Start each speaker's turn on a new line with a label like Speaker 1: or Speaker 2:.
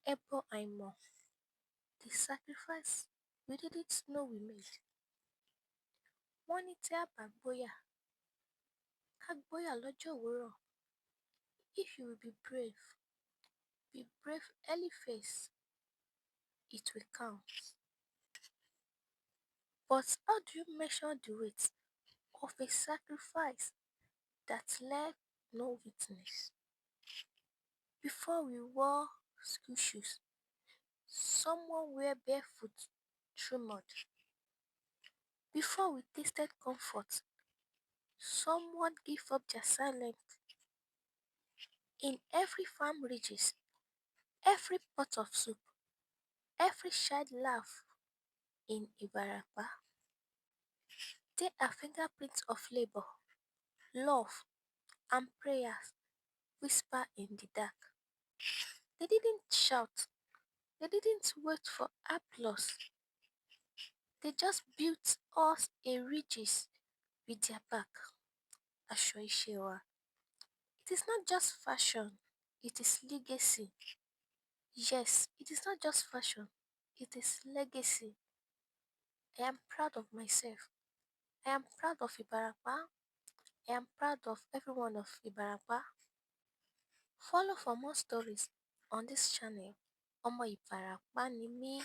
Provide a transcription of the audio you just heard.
Speaker 1: Ebo Aimo, the sacrifice we didn't know we made. Wọ́n ní tí a bá gbóyà, ká gbóyà lọ́jọ́ òwúrọ̀. If you will be brave early first, it will count. But how do you measure the weight of a sacrifice that left no witness? Before we wore school shoes, someone wear barefoot through mud. Before we tasted comfort, someone gave up their silence. In every farm ridges, every pot of soup, every child laugh in Ibarapa, there are fingerprints of labor, love, and prayers whisper in the dark. They didn't shout, they didn't wait for applause. They just built us a ridges with their back. Aṣọ iṣẹ́ wa. It is not just fashion, it is legacy. Yes, it is not just fashion, it is legacy. I am proud of myself. I am proud of Ibarapa. I am proud of everyone of Ibarapa. Follow for more stories on this channel. Omoibarapa ni mí.